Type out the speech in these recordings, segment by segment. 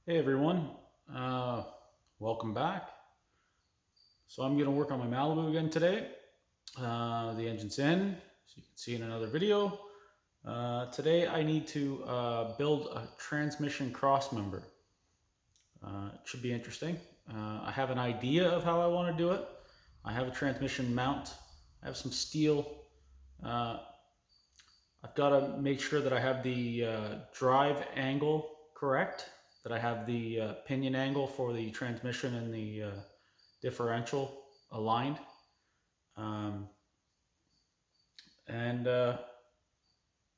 Hey everyone, welcome back. So I'm going to work on my Malibu again today. The engine's in, so you can see in another video. Today I need to build a transmission crossmember. It should be interesting. I have an idea of how I want to do it. I have a transmission mount. I have some steel. Uh, I've got to make sure that I have the drive angle correct, that I have the pinion angle for the transmission and the differential aligned. Um, and Gotta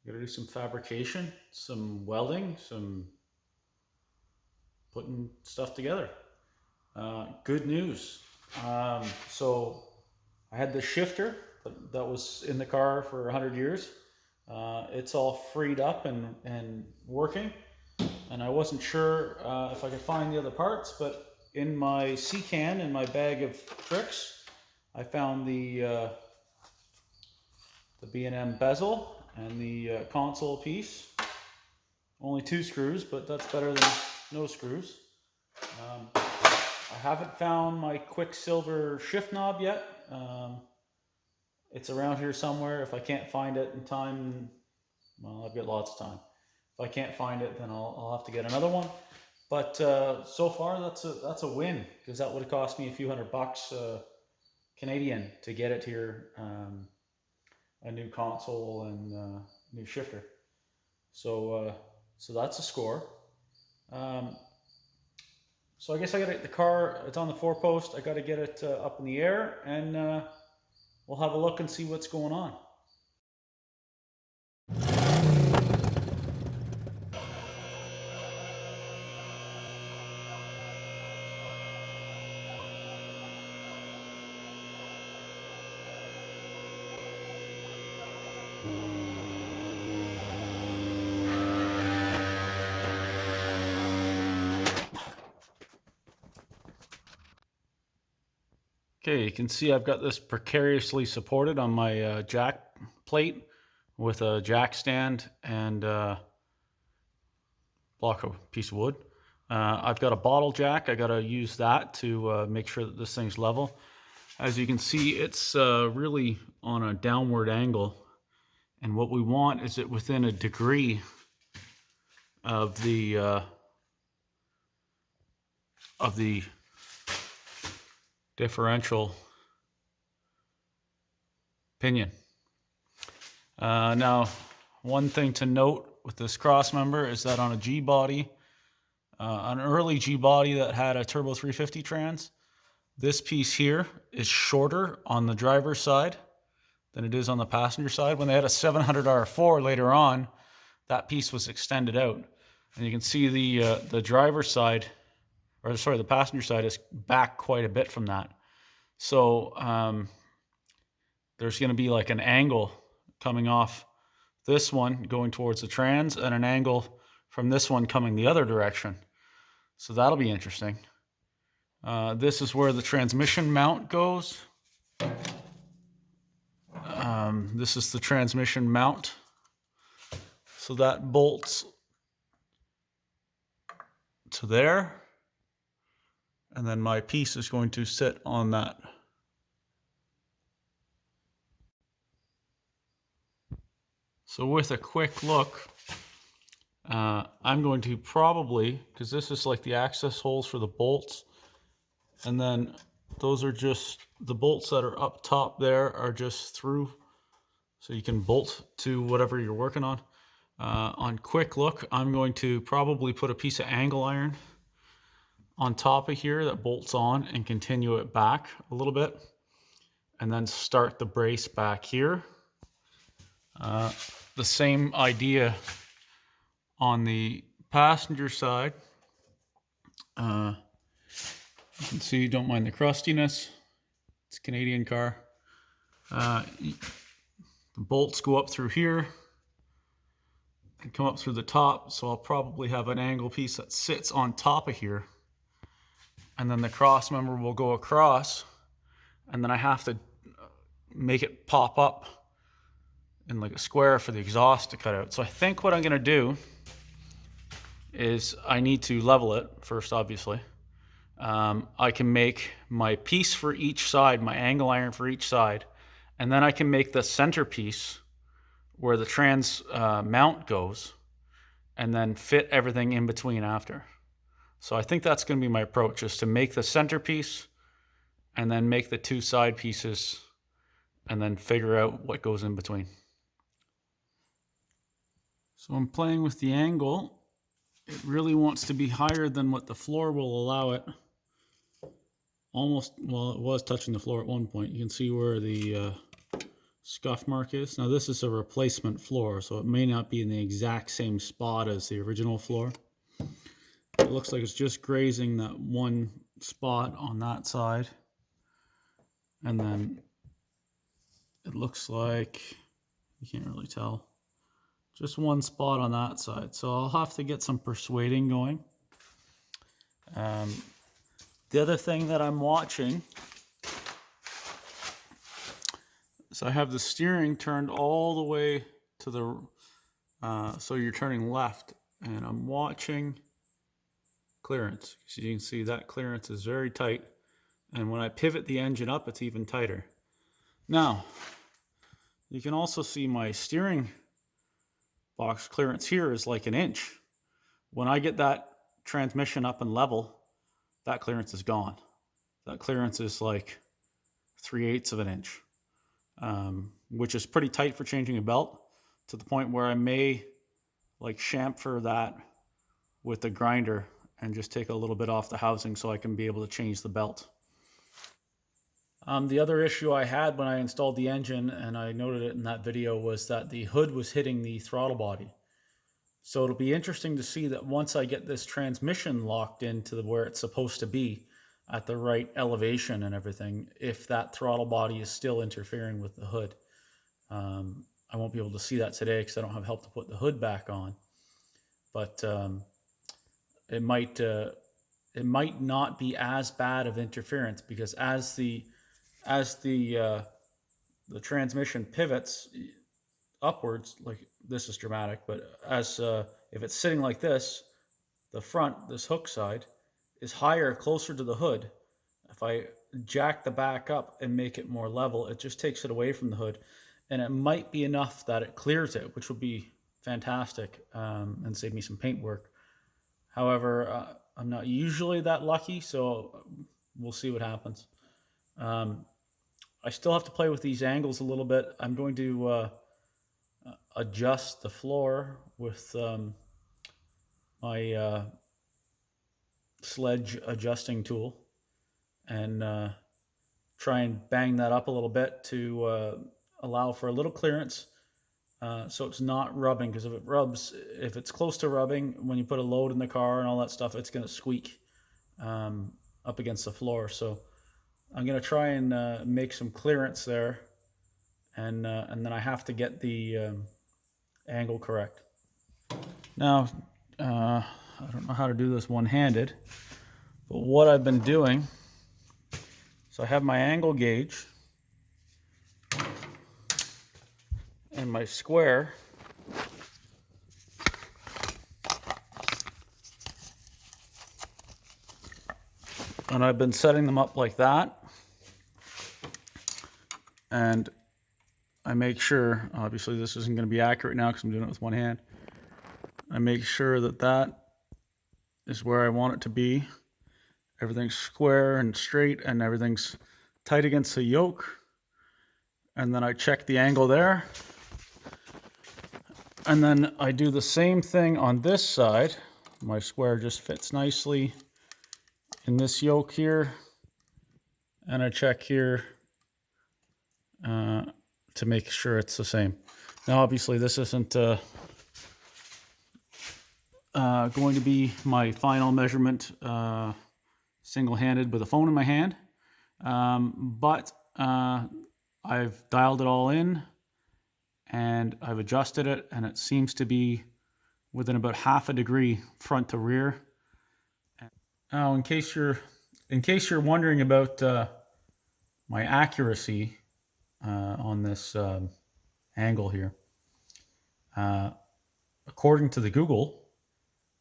do some fabrication, some welding, some putting stuff together. Good news. So I had the shifter that was in the car for 100 years. It's all freed up and working. And I wasn't sure if I could find the other parts, but in my C-can, in my bag of tricks, I found the B&M bezel and the console piece. Only 2 screws, but that's better than no screws. I haven't found my Quicksilver shift knob yet. It's around here somewhere. If I can't find it in time, well, I've got lots of time. If I can't find it, then I'll have to get another one. But so far, that's a win, because that would have cost me a few $100 Canadian to get it here. A new console and new shifter. So that's a score. So I guess I got to the car. It's on the 4-post. I got to get it up in the air, and we'll have a look and see what's going on. Okay, you can see I've got this precariously supported on my jack plate with a jack stand and block of piece of wood. I've got a bottle jack. I got to use that to make sure that this thing's level. As you can see, it's really on a downward angle, and what we want is it within a degree of the differential pinion. Now, one thing to note with this crossmember is that on a G Body, an early G Body that had a turbo 350 trans, this piece here is shorter on the driver's side than it is on the passenger side. When they had a 700 R4 later on, that piece was extended out. And you can see the driver's side, or sorry, the passenger side is back quite a bit from that. So there's going to be like an angle coming off this one going towards the trans, and an angle from this one coming the other direction. So that'll be interesting. This is where the transmission mount goes. This is the transmission mount. So that bolts to there. And then my piece is going to sit on that. So with a quick look, I'm going to probably, because this is like the access holes for the bolts, and then those are just the bolts that are up top there are just through, so you can bolt to whatever you're working on. On quick look, I'm going to probably put a piece of angle iron on top of here that bolts on and continue it back a little bit, and then start the brace back here. The same idea on the passenger side. You can see, don't mind the crustiness. It's a Canadian car. The bolts go up through here and come up through the top, so I'll probably have an angle piece that sits on top of here, and then the cross member will go across, and then I have to make it pop up in like a square for the exhaust to cut out. So I think what I'm going to do is I need to level it first, obviously. I can make my piece for each side, my angle iron for each side, and then I can make the centerpiece where the trans mount goes, and then fit everything in between after. So I think that's going to be my approach, is to make the centerpiece and then make the two side pieces and then figure out what goes in between. So I'm playing with the angle. It really wants to be higher than what the floor will allow it. Almost, well, it was touching the floor at one point. You can see where the scuff mark is. Now this is a replacement floor, so it may not be in the exact same spot as the original floor. It looks like it's just grazing that one spot on that side. And then it looks like, you can't really tell, just one spot on that side. So I'll have to get some persuading going. The other thing that I'm watching, so I have the steering turned all the way to the, so you're turning left, and I'm watching clearance. So you can see that clearance is very tight, and when I pivot the engine up, it's even tighter. Now, you can also see my steering box clearance here is like an inch. When I get that transmission up and level, that clearance is gone. That clearance is like 3/8 of an inch, which is pretty tight for changing a belt, to the point where I may like chamfer that with the grinder and just take a little bit off the housing so I can be able to change the belt. The other issue I had when I installed the engine, and I noted it in that video, was that the hood was hitting the throttle body. So it'll be interesting to see that once I get this transmission locked into where it's supposed to be at the right elevation and everything, if that throttle body is still interfering with the hood. I won't be able to see that today because I don't have help to put the hood back on. But it might not be as bad of interference, because as the transmission pivots upwards, like this is dramatic, but as if it's sitting like this, the front, this hook side, is higher, closer to the hood. If I jack the back up and make it more level, it just takes it away from the hood, and it might be enough that it clears it, which would be fantastic, and save me some paint work. However, I'm not usually that lucky, so we'll see what happens. I still have to play with these angles a little bit. I'm going to adjust the floor with my sledge adjusting tool, and try and bang that up a little bit to allow for a little clearance, so it's not rubbing, because if it rubs, if it's close to rubbing, when you put a load in the car and all that stuff, it's going to squeak up against the floor. So I'm going to try and make some clearance there, and then I have to get the angle correct. Now, I don't know how to do this one-handed, but what I've been doing, so I have my angle gauge and my square, and I've been setting them up like that, and I make sure, obviously this isn't going to be accurate now because I'm doing it with one hand, I make sure that that is where I want it to be. Everything's square and straight, and everything's tight against the yoke, and then I check the angle there, and then I do the same thing on this side. My square just fits nicely in this yoke here, and I check here to make sure it's the same. Now obviously this isn't going to be my final measurement single-handed with a phone in my hand, but I've dialed it all in and I've adjusted it, and it seems to be within about 1/2 degree front to rear. Now, in case you're wondering about my accuracy on this angle here, according to the Google,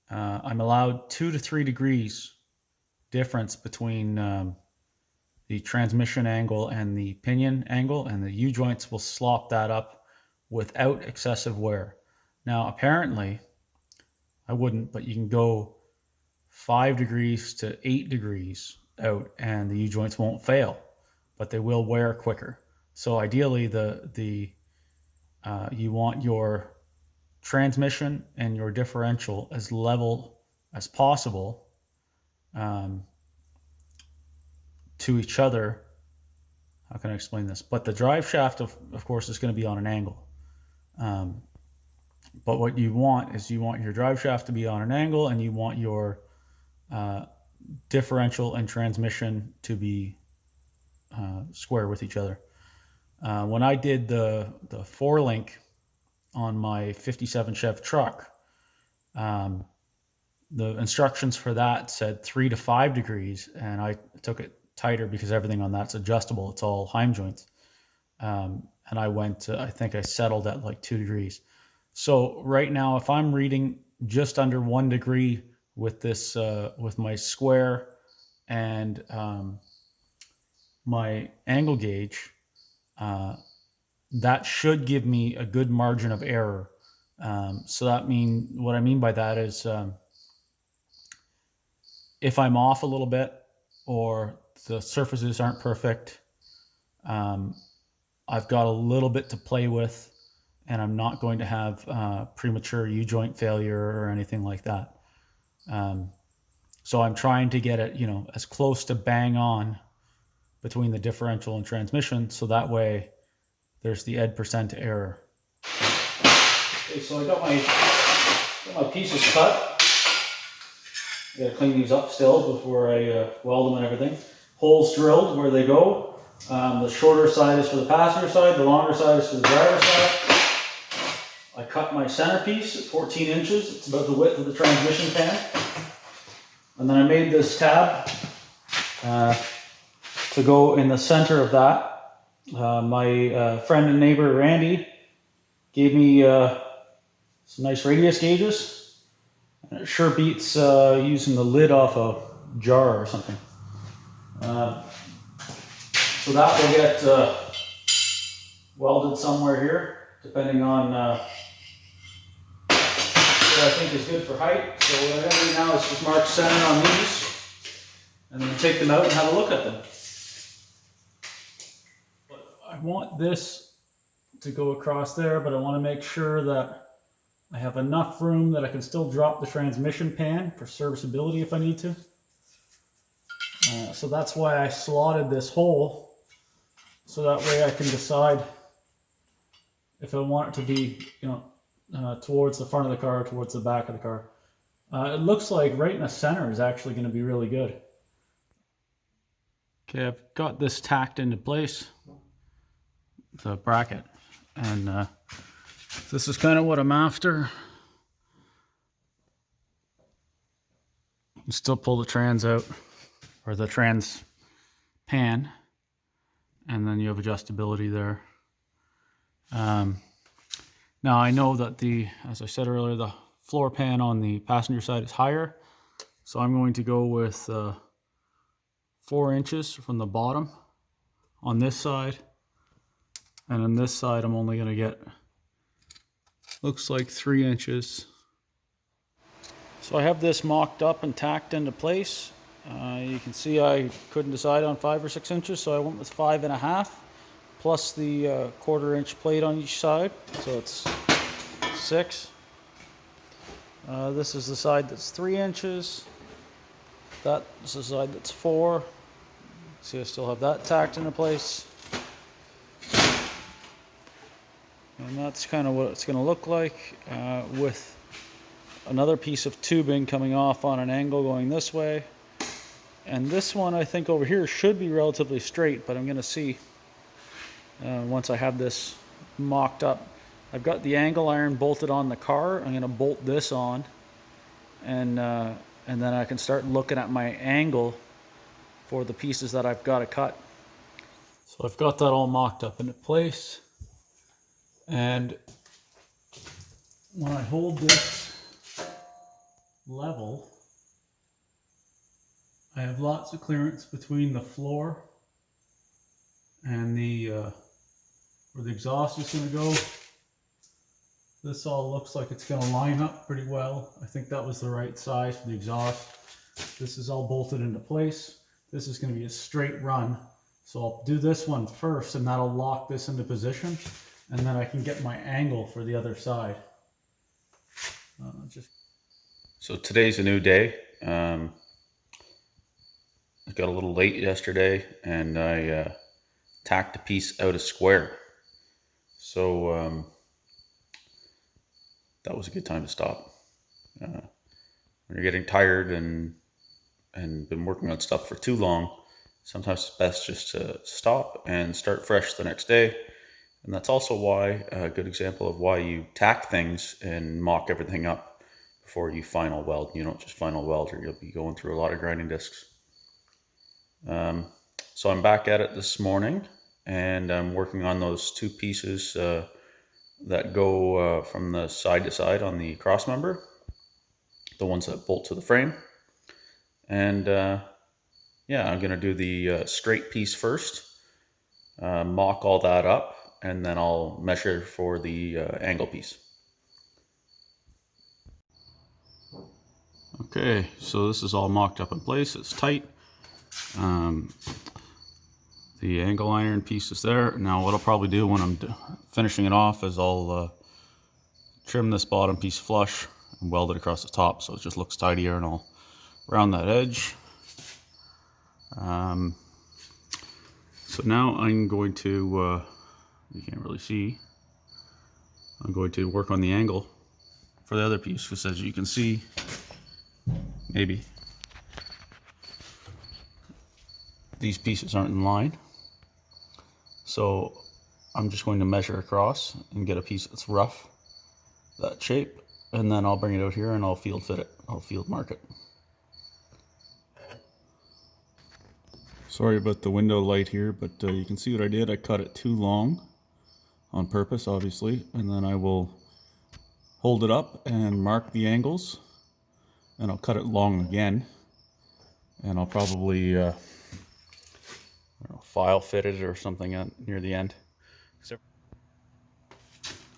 I'm allowed 2 to 3 degrees difference between the transmission angle and the pinion angle, and the U-joints will slop that up without excessive wear. Now, apparently, I wouldn't, but you can go 5 degrees to 8 degrees out and the U-joints won't fail, but they will wear quicker. So ideally, you want your transmission and your differential as level as possible to each other. How can I explain this? But the drive shaft, of course, is going to be on an angle. But what you want is you want your drive shaft to be on an angle, and you want your differential and transmission to be square with each other. When I did the 4-link on my 57 Chev truck, the instructions for that said 3 to 5 degrees, and I took it tighter because everything on that's adjustable. It's all Heim joints. And I went to, I think I settled at like 2 degrees. So right now, if I'm reading just under 1 degree with this, with my square and my angle gauge, that should give me a good margin of error. So what I mean by that is, if I'm off a little bit or the surfaces aren't perfect, I've got a little bit to play with, and I'm not going to have premature U-joint failure or anything like that. So I'm trying to get it, as close to bang on between the differential and transmission, so that way there's the % error. Okay, so I got my pieces cut. I gotta clean these up still before I weld them and everything. Holes drilled where they go. The shorter side is for the passenger side, the longer side is for the driver's side. I cut my centerpiece at 14 inches. It's about the width of the transmission pan. And then I made this tab to go in the center of that. My friend and neighbor Randy gave me some nice radius gauges. And it sure beats using the lid off a jar or something. So that will get welded somewhere here, depending on what I think is good for height. So what I'm going to do now is just mark center on these, and then take them out and have a look at them. But I want this to go across there, but I want to make sure that I have enough room that I can still drop the transmission pan for serviceability if I need to. So that's why I slotted this hole, so that way I can decide if I want it to be, towards the front of the car or towards the back of the car. It looks like right in the center is actually going to be really good. Okay, I've got this tacked into place, the bracket, and this is kind of what I'm after. You can still pull the trans out, or the trans pan, and then you have adjustability there. Now I know that as I said earlier, the floor pan on the passenger side is higher, so I'm going to go with 4 inches from the bottom on this side, and on this side I'm only going to get, looks like 3 inches. So I have this mocked up and tacked into place. You can see I couldn't decide on 5 or 6 inches, so I went with 5.5 plus the 1/4 inch plate on each side, so it's 6. This is the side that's 3 inches. That's the side that's 4. See, I still have that tacked into place. And that's kind of what it's going to look like, with another piece of tubing coming off on an angle going this way. And this one, I think over here should be relatively straight, but I'm going to see once I have this mocked up. I've got the angle iron bolted on the car. I'm going to bolt this on, and then I can start looking at my angle for the pieces that I've got to cut. So I've got that all mocked up into place, and when I hold this level, I have lots of clearance between the floor and the where the exhaust is going to go. This all looks like it's going to line up pretty well. I think that was the right size for the exhaust. This is all bolted into place. This is going to be a straight run. So I'll do this one first, and that'll lock this into position, and then I can get my angle for the other side. So today's a new day. I got a little late yesterday, and I tacked a piece out of square. So that was a good time to stop. When you're getting tired and been working on stuff for too long, sometimes it's best just to stop and start fresh the next day. And that's also why, a good example of why you tack things and mock everything up before you final weld. You don't just final weld, or you'll be going through a lot of grinding discs. So I'm back at it this morning, and I'm working on those two pieces that go from the side to side on the cross member, the ones that bolt to the frame. And yeah, I'm going to do the straight piece first, mock all that up, and then I'll measure for the angle piece. Okay, so this is all mocked up in place. It's tight. The angle iron piece is there. Now what I'll probably do when I'm finishing it off is I'll trim this bottom piece flush and weld it across the top so it just looks tidier, and I'll round that edge. So now I'm going to, you can't really see, I'm going to work on the angle for the other piece, because as you can see, maybe these pieces aren't in line. So I'm just going to measure across and get a piece that's rough, that shape, and then I'll bring it out here and I'll field fit it. I'll field mark it. Sorry about the window light here, but you can see what I did. I cut it too long on purpose, obviously, and then I will hold it up and mark the angles, and I'll cut it long again, and I'll probably I don't know, file fit it or something near the end.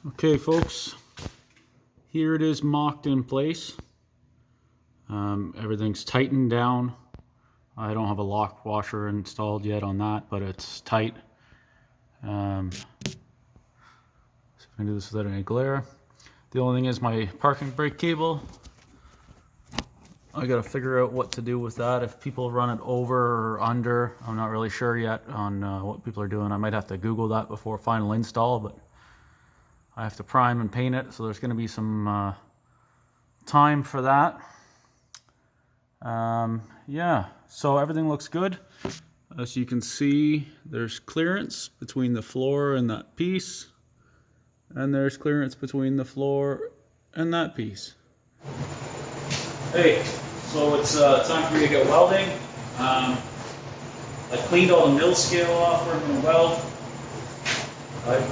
Okay folks, here it is mocked in place. Everything's tightened down. I don't have a lock washer installed yet on that, but it's tight. So I can do this without any glare. The only thing is my parking brake cable. I gotta figure out what to do with that. If people run it over or under, I'm not really sure yet on what people are doing. I might have to Google that before final install, but I have to prime and paint it, so there's gonna be some time for that. Yeah, so everything looks good. As you can see, there's clearance between the floor and that piece, and there's clearance between the floor and that piece. Hey, so it's time for me to get welding. I cleaned all the mill scale off where I'm going to weld. I've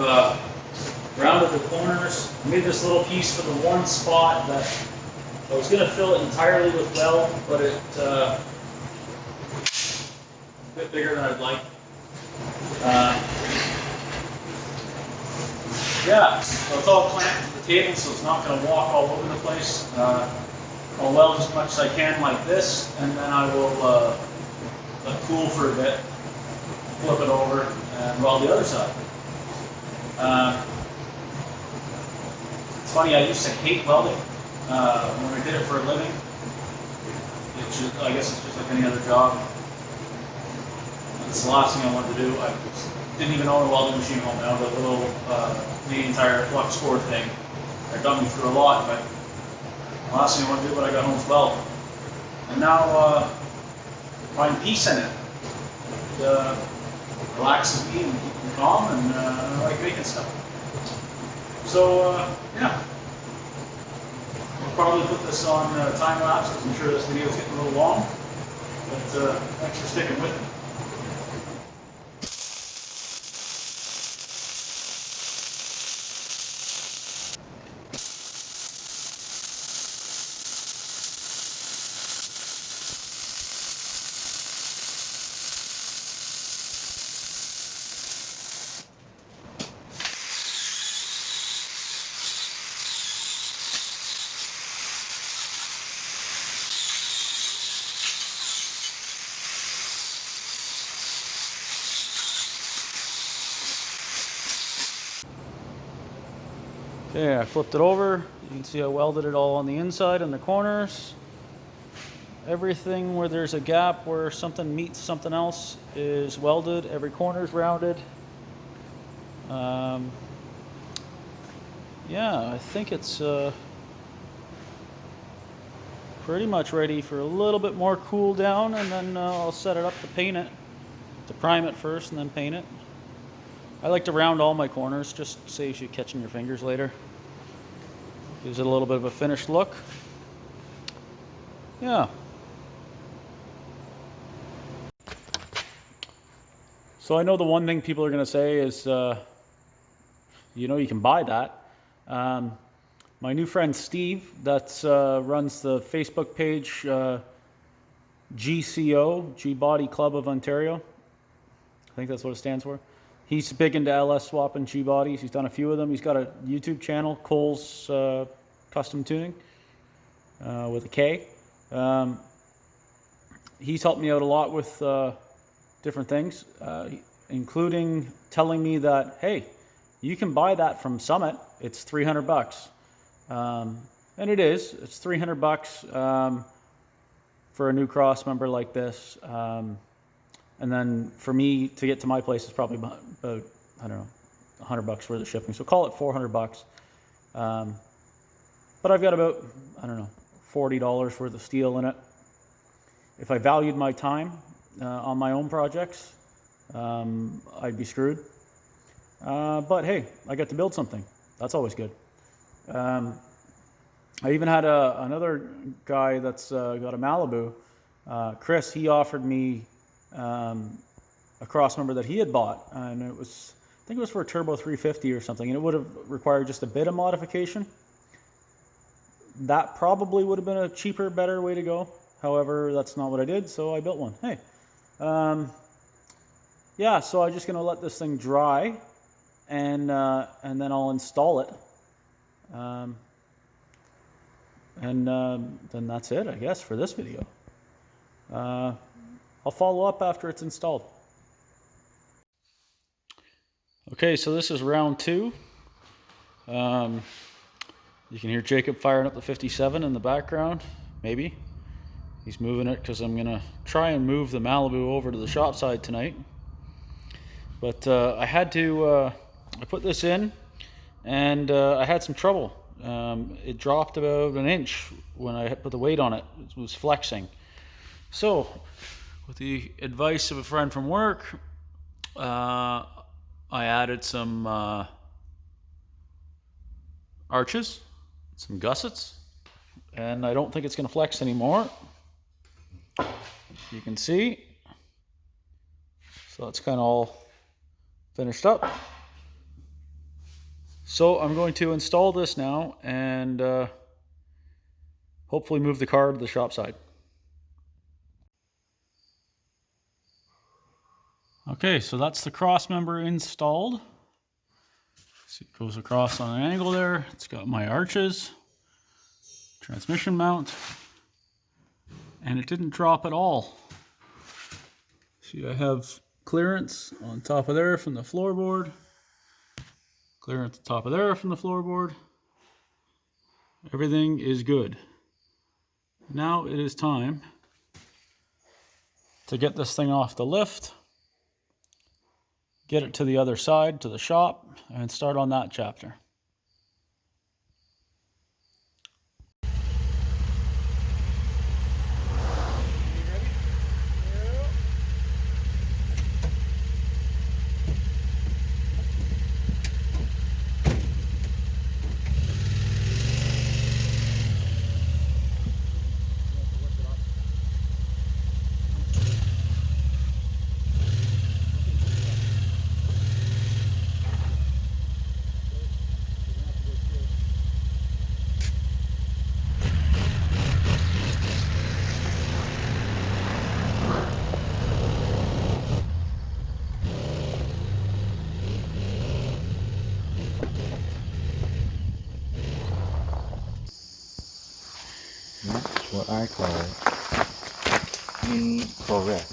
rounded the corners, made this little piece for the one spot that I was going to fill it entirely with weld, but it's a bit bigger than I'd like. Yeah, so it's all clamped to the table, so it's not going to walk all over the place. I'll weld as much as I can like this, and then I will let it cool for a bit, flip it over, and weld the other side. It's funny, I used to hate welding. When I did it for a living, I guess it's just like any other job. It's the last thing I wanted to do. I didn't even own a welding machine home now, the little Canadian Tire flux core thing. It got me through a lot, but the last thing I wanted to do when I got home was weld. And now find peace in it. It relaxes me and keeps me calm, and I like making stuff. So yeah. I'll probably put this on time lapse, because I'm sure this video is getting a little long, but thanks for sticking with me. Okay, I flipped it over. You can see I welded it all on the inside and the corners. Everything where there's a gap where something meets something else is welded. Every corner is rounded. Yeah, I think it's pretty much ready for a little bit more cool down, and then I'll set it up to paint it, to prime it first and then paint it. I like to round all my corners, just saves you catching your fingers later. Gives it a little bit of a finished look. Yeah. So I know the one thing people are going to say is, you know, you can buy that. My new friend Steve, that runs the Facebook page GCO, G Body Club of Ontario. I think that's what it stands for. He's big into LS swapping G bodies. He's done a few of them. He's got a YouTube channel, Cole's Custom Tuning, with a K. He's helped me out a lot with different things, including telling me that, hey, you can buy that from Summit. It's $300. And it is. It's $300 for a new cross member like this. And then for me to get to my place is probably about, I don't know, $100 worth of shipping. So call it $400. But I've got about, I don't know, $40 worth of steel in it. If I valued my time on my own projects, I'd be screwed. But hey, I got to build something. That's always good. I even had another guy that's got a Malibu, Chris. He offered me a cross member that he had bought, and it was, I think it was for a turbo 350 or something, and it would have required just a bit of modification. That probably would have been a cheaper, better way to go. However, that's not what I did, so I built one. Hey, yeah, so I'm just going to let this thing dry, and then I'll install it. Then that's it, I guess, for this video. I'll follow up after it's installed. Okay, so this is round 2. You can hear Jacob firing up the 57 in the background, maybe. He's moving it because I'm going to try and move the Malibu over to the shop side tonight. But I had to, I put this in, and I had some trouble. It dropped about an inch when I put the weight on it. It was flexing. So, with the advice of a friend from work, I added some arches, some gussets, and I don't think it's going to flex anymore. You can see. So it's kind of all finished up. So I'm going to install this now and hopefully move the car to the shop side. Okay, so that's the cross member installed. See, it goes across on an angle there. It's got my arches, transmission mount, and it didn't drop at all. See, I have clearance on top of there from the floorboard. Clearance on top of there from the floorboard. Everything is good. Now it is time to get this thing off the lift, get it to the other side, to the shop, and start on that chapter. That's what I call incorrect.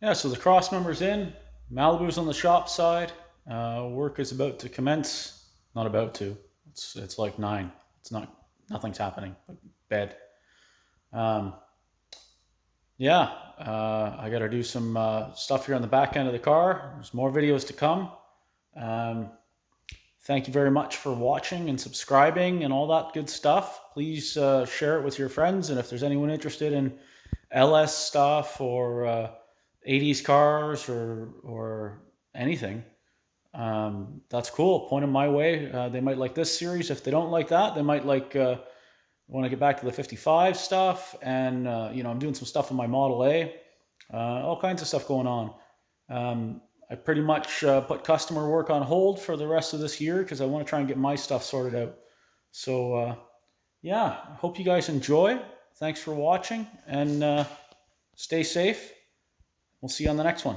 yeah, so the cross member's in. Malibu's on the shop side. Work is about to commence. Not about to. It's like 9. It's not. Nothing's happening. But bed. Yeah, I got to do some stuff here on the back end of the car. There's more videos to come. Thank you very much for watching and subscribing and all that good stuff. Please share it with your friends. And if there's anyone interested in LS stuff or 80s cars or anything, that's cool. Point them my way. They might like this series. If they don't like that, they might like want to get back to the 55 stuff. And, I'm doing some stuff on my Model A. All kinds of stuff going on. I pretty much put customer work on hold for the rest of this year because I want to try and get my stuff sorted out. So, yeah, I hope you guys enjoy. Thanks for watching, and stay safe. We'll see you on the next one.